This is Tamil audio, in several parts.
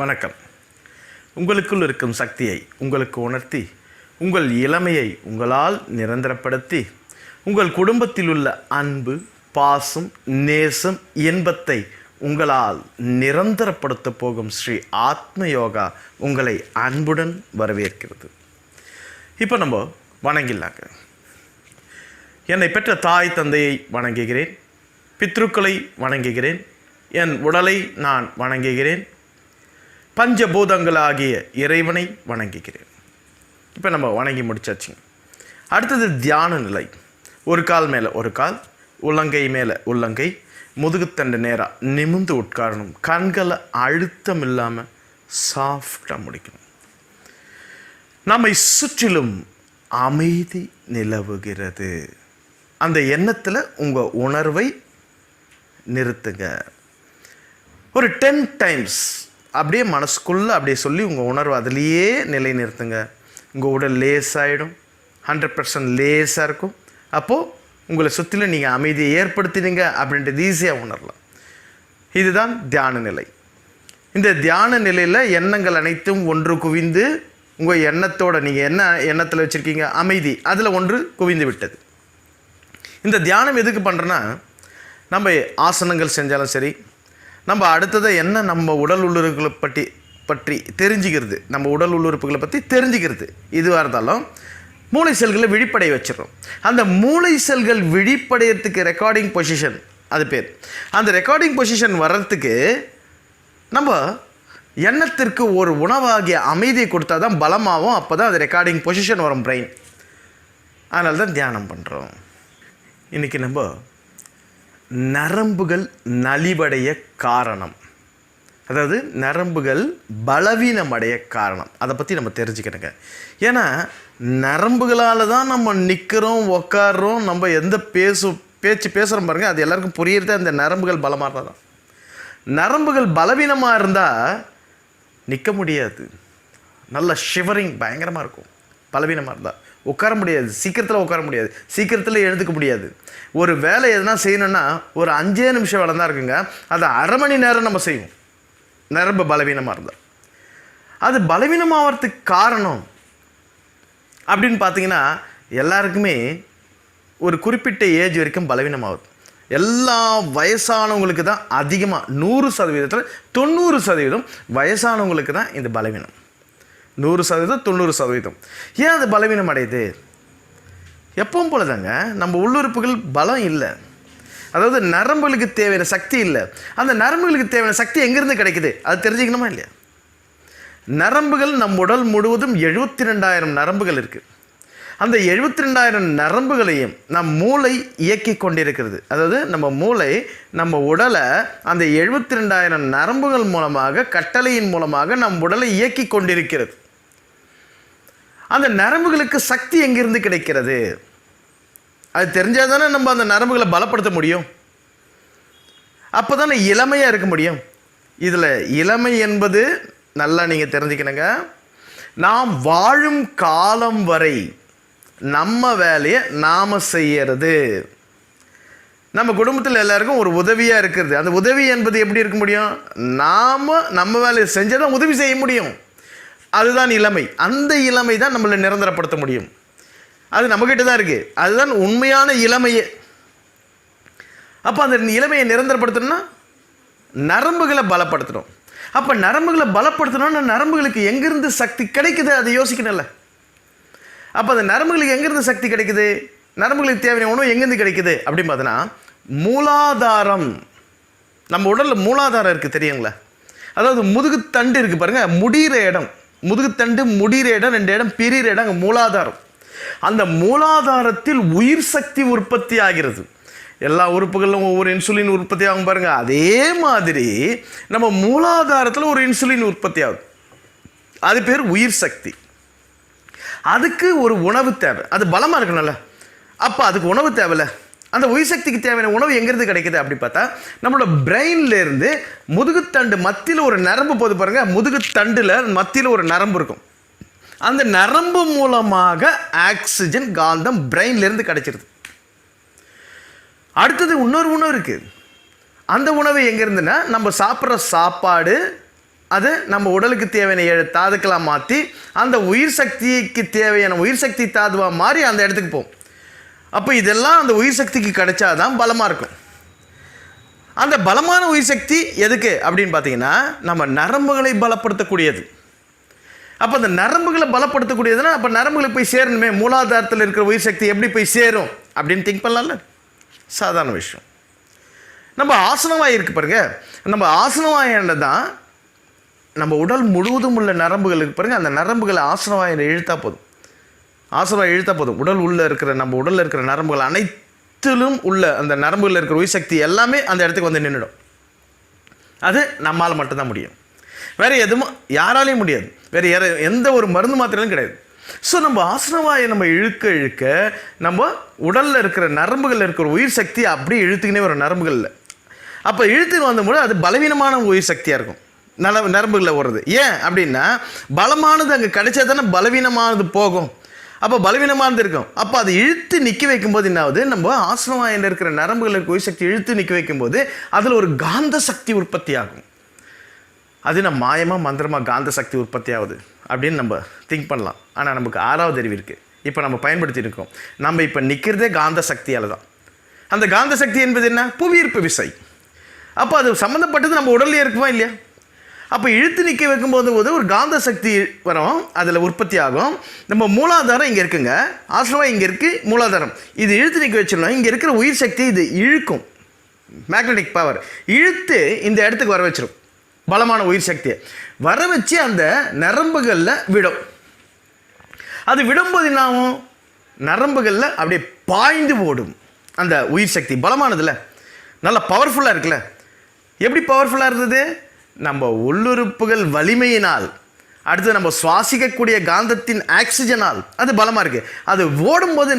வணக்கம். உங்களுக்குள் இருக்கும் சக்தியை உங்களுக்கு உணர்த்தி, உங்கள் இளமையை உங்களால் நிரந்தரப்படுத்தி, உங்கள் குடும்பத்தில் உள்ள அன்பு, பாசம், நேசம், இன்பத்தை உங்களால் நிரந்தரப்படுத்த போகும் ஸ்ரீ ஆத்ம யோகா உங்களை அன்புடன் வரவேற்கிறது. இப்போ நம்ம வணங்கிடலாங்க. என்னை பெற்ற தாய் தந்தையை வணங்குகிறேன், பித்ருக்களை வணங்குகிறேன், என் உடலை நான் வணங்குகிறேன், பஞ்சபூதங்களாகிய இறைவனை வணங்குகிறேன். இப்போ நம்ம வணங்கி முடிச்சாச்சுங்க. அடுத்தது தியான நிலை. ஒரு கால் மேலே ஒரு கால், உள்ளங்கை மேலே உள்ளங்கை, முதுகுத்தண்டு நேராக நிமிர்ந்து உட்காரணும். கண்களை அழுத்தம் இல்லாமல் சாஃப்டாக முடிக்கணும். நம்மை சுற்றிலும் அமைதி நிலவுகிறது. அந்த எண்ணத்தில் உங்கள் உணர்வை நிறுத்துங்க. ஒரு 10 டைம்ஸ் அப்படியே மனசுக்குள்ளே அப்படியே சொல்லி உங்கள் உணர்வு அதிலேயே நிலை நிறுத்துங்க. உங்கள் உடல் லேசாகிடும், 100% லேசாக இருக்கும். அப்போது உங்களை சுற்றிலும் நீங்கள் அமைதியை ஏற்படுத்தினீங்க அப்படின்றது ஈஸியாக உணரலாம். இதுதான் தியான நிலை. இந்த தியான நிலையில் எண்ணங்கள் அனைத்தும் ஒன்று குவிந்து, உங்கள் எண்ணத்தோடு நீங்கள் என்ன எண்ணத்தில் வச்சுருக்கீங்க, அமைதி, அதில் ஒன்று குவிந்து விட்டது. இந்த தியானம் எதுக்கு பண்ணுறோன்னா, நம்ம ஆசனங்கள் செஞ்சாலும் சரி, நம்ம அடுத்ததை என்ன நம்ம உடல் உள்ளுறுப்புகளை பற்றி தெரிஞ்சுக்கிறது, நம்ம உடல் உள்ளுறுப்புகளை பற்றி தெரிஞ்சுக்கிறது, இதுவாக இருந்தாலும் மூளை செல்களை விழிப்படைய வச்சிடறோம். அந்த மூளை செல்கள் விழிப்படையறதுக்கு ரெக்கார்டிங் பொசிஷன் அது பேர். அந்த ரெக்கார்டிங் பொசிஷன் வர்றதுக்கு நம்ம எண்ணத்திற்கு ஒரு உணவாகிய அமைதியை கொடுத்தா தான் பலமாகும். அப்போ தான் அது ரெக்கார்டிங் பொசிஷன் வரும் பிரெயின். அதனால தான் தியானம் பண்ணுறோம். இன்றைக்கி நம்ம நரம்புகள் நலிவடைய காரணம், அதாவது நரம்புகள் பலவீனமடைய காரணம், அதை பற்றி நம்ம தெரிஞ்சுக்கணுங்க. ஏன்னா நரம்புகளால் தான் நம்ம நிற்கிறோம், உக்காடுறோம், நம்ம எந்த பேச்சு பேசுகிறோம் பாருங்கள், அது எல்லாருக்கும் புரியுறது அந்த நரம்புகள் பலமாக இருந்தால் தான். நரம்புகள் பலவீனமாக இருந்தால் நிற்க முடியாது, நல்ல ஷிவரிங் பயங்கரமாக இருக்கும். பலவீனமாக இருந்தால் உட்கார முடியாது, சீக்கிரத்தில் உட்கார முடியாது, சீக்கிரத்தில் எழுந்துக்க முடியாது. ஒரு வேலை எதுனா செய்யணுன்னா ஒரு 5 நிமிஷம் வேலை தான் இருக்குங்க, அதை அரை மணி நேரம் நம்ம செய்வோம். நரம்பு பலவீனமாக இருந்தால். அது பலவீனமாகறதுக்கு காரணம் அப்படின்னு பார்த்தீங்கன்னா, எல்லாருக்குமே ஒரு குறிப்பிட்ட ஏஜ் வரைக்கும் பலவீனமாகுது. எல்லா வயசானவங்களுக்கு தான் அதிகமாக 100%, 90% வயசானவங்களுக்கு தான் இந்த பலவீனம். 100%, 90%. ஏன் அது பலவீனம் அடையுது? எப்பவும் போல தாங்க, நம்ம உள்ளுறுப்புகள் பலம் இல்லை, அதாவது நரம்புகளுக்கு தேவையான சக்தி இல்லை. அந்த நரம்புகளுக்கு தேவையான சக்தி எங்கேருந்து கிடைக்குது அது தெரிஞ்சுக்கணுமா இல்லையா? நரம்புகள் நம் உடல் முழுவதும் 72,000 நரம்புகள் இருக்குது. அந்த 72,000 நரம்புகளையும் நம் மூளை இயக்கி கொண்டிருக்கிறது. அதாவது நம்ம மூளை நம்ம உடலை அந்த 72,000 நரம்புகள் மூலமாக, கட்டளையின் மூலமாக நம் உடலை இயக்கி கொண்டிருக்கிறது. அந்த நரம்புகளுக்கு சக்தி எங்கிருந்து கிடைக்கிறது அது தெரிஞ்சால் தானே நம்ம அந்த நரம்புகளை பலப்படுத்த முடியும். அப்போ தானே இளமையாக இருக்க முடியும். இதில் இளமை என்பது நல்லா நீங்கள் தெரிஞ்சுக்கணுங்க. நாம் வாழும் காலம் வரை நம்ம வேலையை நாம் செய்யறது, நம்ம குடும்பத்தில் எல்லாருக்கும் ஒரு உதவியாக இருக்கிறது. அந்த உதவி என்பது எப்படி இருக்க முடியும்? நாம் நம்ம வேலையை செஞ்சால் தான் உதவி செய்ய முடியும். அதுதான் இளமை. அந்த இளமை தான் நம்மளை நிரந்தரப்படுத்த முடியும். அது நம்மக்கிட்ட தான் இருக்குது. அதுதான் உண்மையான இளமையே. அப்போ அந்த இளமையை நிரந்தரப்படுத்தணும்னா நரம்புகளை பலப்படுத்தணும். அப்போ நரம்புகளை பலப்படுத்தணும்னா நரம்புகளுக்கு எங்கேருந்து சக்தி கிடைக்குது அதை யோசிக்கணும்ல. அப்போ அந்த நரம்புகளுக்கு எங்கேருந்து சக்தி கிடைக்குது, நரம்புகளுக்கு தேவையான உணவு எங்கேருந்து கிடைக்குது அப்படின்னு பார்த்தோன்னா, மூலாதாரம். நம்ம உடலில் மூலாதாரம் இருக்குது தெரியுங்களா? அதாவது முதுகுத்தண்டு இருக்குது பாருங்கள், முடிகிற இடம், முதுகுத்தண்டு முடிகிற இடம், 2 இடம் பிரிகிற இடம், அங்கே மூலாதாரம். அந்த மூலாதாரத்தில் உயிர் சக்தி உற்பத்தி ஆகிறது. எல்லா உறுப்புகளிலும் ஒவ்வொரு இன்சுலின் உற்பத்தி ஆகும் பாருங்கள், அதே மாதிரி நம்ம மூலாதாரத்தில் ஒரு இன்சுலின் உற்பத்தி ஆகுது. அது பேர் உயிர் சக்தி. அதுக்கு ஒரு உணவு தேவை, அது பலமாக இருக்கணும்ல. அப்போ அதுக்கு உணவு தேவையில்ல. அந்த உயிர் சக்திக்கு தேவையான உணவு எங்கேருந்து கிடைக்குது அப்படி பார்த்தா, நம்மளோட பிரெயின்லேருந்து முதுகுத்தண்டு மத்தியில் ஒரு நரம்பு போது பாருங்கள், முதுகுத்தண்டில் மத்தியில் ஒரு நரம்பு இருக்கும். அந்த நரம்பு மூலமாக ஆக்சிஜன், காந்தம் பிரெயின்லேருந்து கிடைச்சிருது. அடுத்தது இன்னொரு உணவு இருக்குது. அந்த உணவு எங்கே இருந்துன்னா, நம்ம சாப்பிட்ற சாப்பாடு அது நம்ம உடலுக்கு தேவையான 7 தாதுக்களாக மாற்றி அந்த உயிர் சக்திக்கு தேவையான உயிர் சக்தி தாதுவாக மாறி அந்த இடத்துக்கு போகும். அப்போ இதெல்லாம் அந்த உயிர் சக்திக்கு கிடைச்சாதான் பலமாக இருக்கும். அந்த பலமான உயிர் சக்தி எதுக்கு அப்படின்னு பார்த்தீங்கன்னா நம்ம நரம்புகளை பலப்படுத்தக்கூடியது. அப்போ அந்த நரம்புகளை பலப்படுத்தக்கூடியதுன்னா அப்போ நரம்புகளை போய் சேரணுமே, மூலாதாரத்தில் இருக்கிற உயிர் சக்தி எப்படி போய் சேரும் அப்படின்னு திங்க் பண்ணலாம்ல. சாதாரண விஷயம். நம்ம ஆசனவாய் இருக்கு பாருங்க, நம்ம ஆசனவாயில தான் நம்ம உடல் முழுவதும் உள்ள நரம்புகள் இருக்கு பாருங்க, அந்த நரம்புகளை ஆசனவாயில் இழுத்தா போதும். ஆசனவாய் இழுத்தா போதும். உடல் உள்ள இருக்கிற நம்ம உடலில் இருக்கிற நரம்புகள் அனைத்திலும் உள்ள அந்த நரம்புகளில் இருக்கிற உயிர் சக்தி எல்லாமே அந்த இடத்துக்கு வந்து நின்றுடும். அது நம்மால் மட்டும்தான் முடியும். வேறு எதுவும் யாராலையும் முடியாது. வேறு எந்த ஒரு மருந்து மாத்திரையும் கிடையாது. ஸோ நம்ம ஆசனவாயை நம்ம இழுக்க இழுக்க நம்ம உடலில் இருக்கிற நரம்புகளில் இருக்கிற உயிர் சக்தி அப்படியே இழுத்துக்கினே வரும் நரம்புகளில். அப்போ இழுத்துன்னு வந்தபோது அது பலவீனமான உயிர் சக்தியாக இருக்கும் நரம்புகளில் ஓடுறது. ஏன் அப்படின்னா பலமானது அங்கே கிடைச்சா தானே பலவீனமானது போகும். அப்போ பலவீனமானது இருக்கும். அப்போ அதை இழுத்து நிற்க வைக்கும்போது என்ன ஆகுது, நம்ம ஆசனவாயில் இருக்கிற நரம்புகளில் இருக்கிற உயிர் சக்தி இழுத்து நிற்க வைக்கும்போது அதில் ஒரு காந்த சக்தி உற்பத்தி ஆகும். அது நம்ம மாயமாக மந்திரமாக காந்த சக்தி உற்பத்தி ஆகுது அப்படின்னு நம்ம திங்க் பண்ணலாம். ஆனால் நமக்கு 6வது அறிவு இருக்குது. இப்போ நம்ம பயன்படுத்திட்டு இருக்கோம். நம்ம இப்போ நிற்கிறதே காந்த சக்தியால் தான். அந்த காந்த சக்தி என்பது என்ன, புவியீர்ப்பு விசை. அப்போ அது சம்மந்தப்பட்டது நம்ம உடல்லே இருக்குமா இல்லையா? அப்போ இழுத்து நிற்க வைக்கும்போது ஒரு காந்த சக்தி வரும், அதில் உற்பத்தி ஆகும். நம்ம மூலாதாரம் இங்கே இருக்குங்க, ஆசனவாய் இங்கே இருக்குது, மூலாதாரம் இது இழுத்து நிற்க வச்சிடணும். இங்கே இருக்கிற உயிர் சக்தி இது இழுக்கும், மேக்னெட்டிக் பவர் இழுத்து இந்த இடத்துக்கு வர வச்சிடும். பலமான உயிர் சக்தியை வர வச்சு அந்த நரம்புகளில் விடும். அது விடும்போது என்ன ஆகும், நரம்புகளில் அப்படியே பாய்ந்து ஓடும். அந்த உயிர் சக்தி பலமானதில்ல, நல்லா பவர்ஃபுல்லாக இருக்குல்ல. எப்படி பவர்ஃபுல்லாக இருந்தது, நம்ம உள்ளுறுப்புகள் வலிமையினால், அடுத்து நம்ம சுவாசிக்கக்கூடிய காந்தத்தின் ஆக்சிஜனால் அது பலமாக இருக்குது. அது ஓடும்போது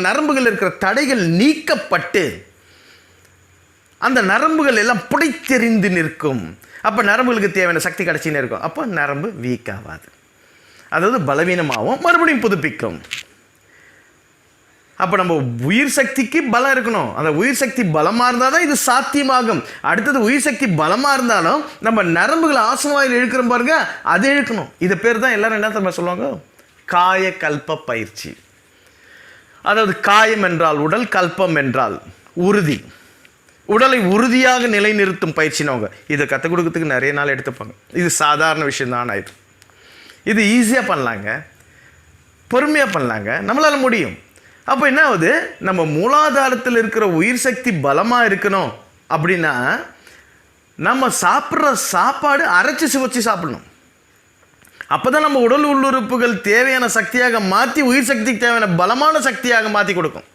நரம்புகள் இருக்கிற தடைகள் நீக்கப்பட்டு அந்த நரம்புகள் எல்லாம் புடைத்தெறிந்து நிற்கும். அப்போ நரம்புகளுக்கு தேவையான சக்தி கிடச்சின்னு இருக்கும். அப்போ நரம்பு வீக் ஆகாது, அதாவது பலவீனமாகவும் மறுபடியும் புதுப்பிக்கும். அப்போ நம்ம உயிர் சக்திக்கு பலம் இருக்கணும். அந்த உயிர் சக்தி பலமாக இருந்தால் தான் இது சாத்தியமாகும். அடுத்தது உயிர் சக்தி பலமாக இருந்தாலும் நம்ம நரம்புகளை ஆசனவாயில் இழுக்கிற பாருங்க, அது இழுக்கணும். இது பேர் தான் எல்லாரும் என்ன தெரியுமா சொல்லுவாங்க, காய கல்ப பயிற்சி. அதாவது காயம் என்றால் உடல், கல்பம் என்றால் உறுதி. உடலை உறுதியாக நிலைநிறுத்தும் பயிற்சினவங்க இதை கற்றுக் கொடுக்கறதுக்கு நிறைய நாள் எடுத்துப்பாங்க. இது சாதாரண விஷயம்தான். ஆயிடும். இது ஈஸியாக பண்ணலாங்க, பொறுமையாக பண்ணலாங்க, நம்மளால் முடியும். அப்போ என்ன ஆகுது, நம்ம மூலாதாரத்தில் இருக்கிற உயிர் சக்தி பலமாக இருக்கணும் அப்படின்னா நம்ம சாப்பிட்ற சாப்பாடு அரைச்சி சுவைச்சி சாப்பிடணும். அப்போ தான் நம்ம உடல் உள்ளுறுப்புகள் தேவையான சக்தியாக மாற்றி உயிர் சக்திக்கு தேவையான பலமான சக்தியாக மாற்றி கொடுக்கும்.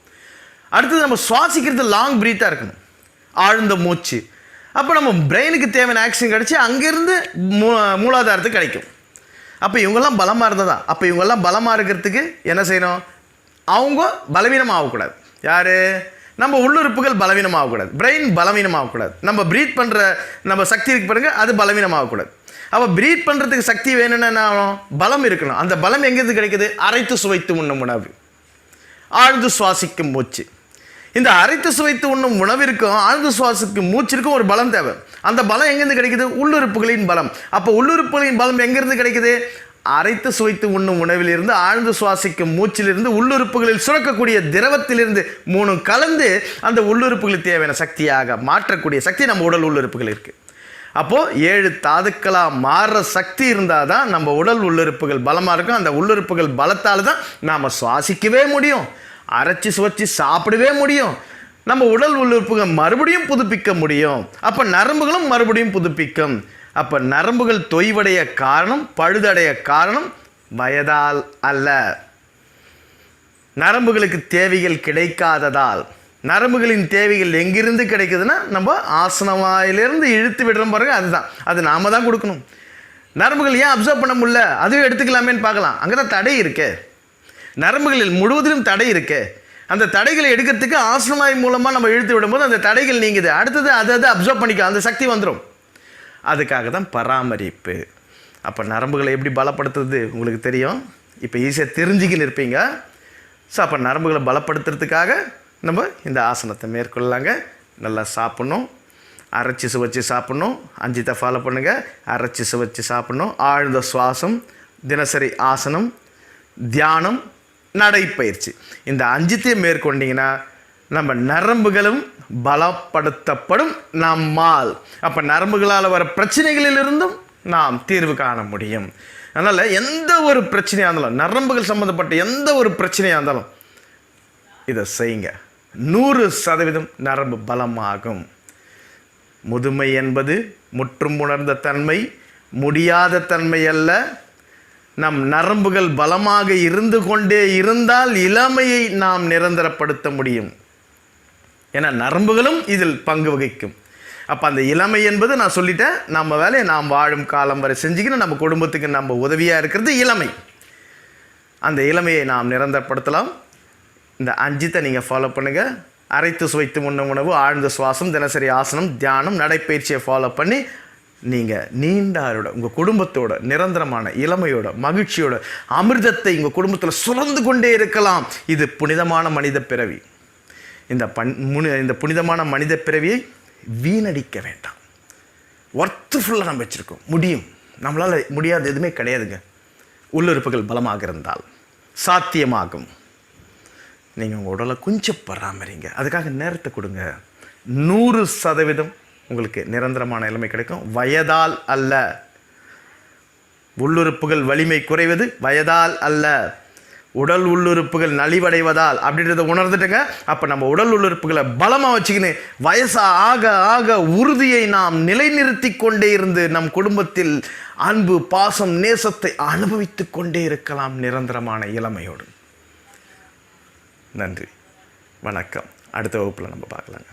அடுத்தது நம்ம சுவாசிக்கிறது லாங் ப்ரீத்தாக இருக்கணும், ஆழ்ந்த மூச்சு. அப்போ நம்ம பிரெயினுக்கு தேவையான ஆக்சிஜன் கிடச்சி அங்கேருந்து மூலாதாரத்துக்கு கிடைக்கும். அப்போ இவங்கெல்லாம் பலமாக இருந்ததா, அப்போ இவங்கெல்லாம் பலமாக இருக்கிறதுக்கு என்ன செய்யணும், அவங்க பலவீனமாக ஆகக்கூடாது. யார், நம்ம உள்ளுறுப்புகள் பலவீனமாகக்கூடாது, பிரெயின் பலவீனமாகக்கூடாது, நம்ம ப்ரீத் பண்ணுற நம்ம சக்தி இருக்கு பாருங்க அது பலவீனமாகக்கூடாது. அப்போ ப்ரீத் பண்ணுறதுக்கு சக்தி வேணும்னா என்ன ஆகணும், பலம் இருக்கணும். அந்த பலம் எங்கேருந்து கிடைக்குது, அரைத்து சுவைத்து உண்ணும் உணவு, ஆழ்ந்து சுவாசிக்கும் மூச்சு. இந்த அரைத்து சுவைத்து உண்ணும் உணவிற்கும் ஆழ்ந்து சுவாசிக்கும் மூச்சிற்கும் ஒரு பலம் தேவை. அந்த பலம் எங்கேருந்து கிடைக்குது, உள்ளுறுப்புகளின் பலம். அப்போ உள்ளுறுப்புகளின் பலம் எங்கேருந்து கிடைக்குது, அரைத்து சுவைத்து உண்ணும் உணவிலிருந்து, ஆழ்ந்து சுவாசிக்கும் மூச்சிலிருந்து, உள்ளுறுப்புகளில் சுரக்கக்கூடிய திரவத்திலிருந்து 3 கலந்து அந்த உள்ளுறுப்புகளுக்கு தேவையான சக்தியாக மாற்றக்கூடிய சக்தி நம்ம உடல் உள்ளுறுப்புகள் இருக்குது. அப்போது 7 தாதுக்களாக மாறுற சக்தி இருந்தால் தான் நம்ம உடல் உள்ளுறுப்புகள் பலமாக இருக்கும். அந்த உள்ளுறுப்புகள் பலத்தால் தான் நாம் சுவாசிக்கவே முடியும், அரைச்சி சுவைச்சி சாப்பிடவே முடியும், நம்ம உடல் உள்ளுறுப்புகள் மறுபடியும் புதுப்பிக்க முடியும். அப்போ நரம்புகளும் மறுபடியும் புதுப்பிக்கும். அப்போ நரம்புகள் தொய்வடைய காரணம், பழுதடைய காரணம் வயதால் அல்ல, நரம்புகளுக்கு தேவைகள் கிடைக்காததால். நரம்புகளின் தேவைகள் எங்கிருந்து கிடைக்குதுன்னா நம்ம ஆசனவாயிலிருந்து இழுத்து விடுறோம் பாருங்க, அதுதான், அது நாம தான் கொடுக்கணும். நரம்புகள் ஏன் அப்சர்வ் பண்ண முடியல, அதுவே எடுத்துக்கலாமேன்னு பார்க்கலாம். அங்கே தான் தடை இருக்கு, நரம்புகளில் முழுவதிலும் தடை இருக்கு. அந்த தடைகளை எடுக்கிறதுக்கு ஆசனவாய் மூலமாக நம்ம இழுத்து விடும்போது அந்த தடைகள் நீங்குது. அடுத்தது அதை அப்சர்வ் பண்ணிக்க அந்த சக்தி வந்துடும். அதுக்காக தான் பராமரிப்பு. அப்போ நரம்புகளை எப்படி பலப்படுத்துறது உங்களுக்கு தெரியும், இப்போ ஈஸியாக தெரிஞ்சுக்கின்னு இருப்பீங்க. ஸோ அப்போ நரம்புகளை பலப்படுத்துறதுக்காக நம்ம இந்த ஆசனத்தை மேற்கொள்ளலாங்க. நல்லா சாப்பிட்ணும், அரைச்சி சுவைச்சு சாப்பிட்ணும். அஞ்சித்தை ஃபாலோ பண்ணுங்கள். அரைச்சி சுவைச்சு சாப்பிட்ணும். ஆழ்ந்த சுவாசம், தினசரி ஆசனம், தியானம், நடைப்பயிற்சி, இந்த அஞ்சித்தையும் மேற்கொண்டிங்கன்னா நம்ம நரம்புகளும் பலப்படுத்தப்படும் நம்மால். அப்போ நரம்புகளால் வர பிரச்சனைகளிலிருந்தும் நாம் தீர்வு காண முடியும். அதனால் எந்த ஒரு பிரச்சனையாக இருந்தாலும், நரம்புகள் சம்மந்தப்பட்ட எந்த ஒரு பிரச்சனையாக இருந்தாலும் இதை செய்யுங்க. 100% நரம்பு பலமாகும். முதுமை என்பது முற்றும் உணர்ந்த தன்மை, முடியாத தன்மை அல்ல. நம் நரம்புகள் பலமாக இருந்து கொண்டே இருந்தால் இளமையை நாம் நிரந்தரப்படுத்த முடியும். ஏன்னா நரம்புகளும் இதில் பங்கு வகிக்கும். அப்போ அந்த இளமை என்பது நான் சொல்லிட்டேன், நம்ம வேலையை நாம் வாழும் காலம் வரை செஞ்சுக்கணும். நம்ம குடும்பத்துக்கு நம்ம உதவியாக இருக்கிறது இளமை. அந்த இளமையை நாம் நிரந்தரப்படுத்தலாம். இந்த அஞ்சித்தை நீங்கள் ஃபாலோ பண்ணுங்கள். அரைத்து சுவைத்து உண்ணும் உணவு, ஆழ்ந்த சுவாசம், தினசரி ஆசனம், தியானம், நடைப்பயிற்சியை ஃபாலோ பண்ணி நீங்கள் நீண்டாரோட உங்கள் குடும்பத்தோட நிரந்தரமான இளமையோட மகிழ்ச்சியோட அமிர்தத்தை உங்கள் குடும்பத்தில் சுரந்து கொண்டே இருக்கலாம். இது புனிதமான மனித பிறவி. இந்த புனிதமான மனித பிறவியை வீணடிக்க வேண்டாம். ஒர்த்துஃபுல்லாக நம்ம வச்சுருக்கோம். முடியும், நம்மளால் முடியாது எதுவுமே கிடையாதுங்க. உள்ளுறுப்புகள் பலமாக இருந்தால் சாத்தியமாகும். நீங்கள் உங்கள் உடலை கொஞ்சம் பராமரிங்க, அதுக்காக நேரத்தை கொடுங்க. 100% உங்களுக்கு நிரந்தரமான இளமை கிடைக்கும். வயதால் அல்ல. உள்ளுறுப்புகள் வலிமை குறைவது வயதால் அல்ல, உடல் உள்ளுறுப்புகள் நலிவடைவதால் அப்படின்றத உணர்ந்துட்டுங்க. அப்போ நம்ம உடல் உள்ளுறுப்புகளை பலமாக வச்சுக்கின்னு வயசாக ஆக ஆக உறுதியை நாம் நிலைநிறுத்தி கொண்டே இருந்து நம் குடும்பத்தில் அன்பு, பாசம், நேசத்தை அனுபவித்து கொண்டே இருக்கலாம் நிரந்தரமான இளமையோடு. நன்றி, வணக்கம். அடுத்த வகுப்பில் நம்ம பார்க்கலாங்க.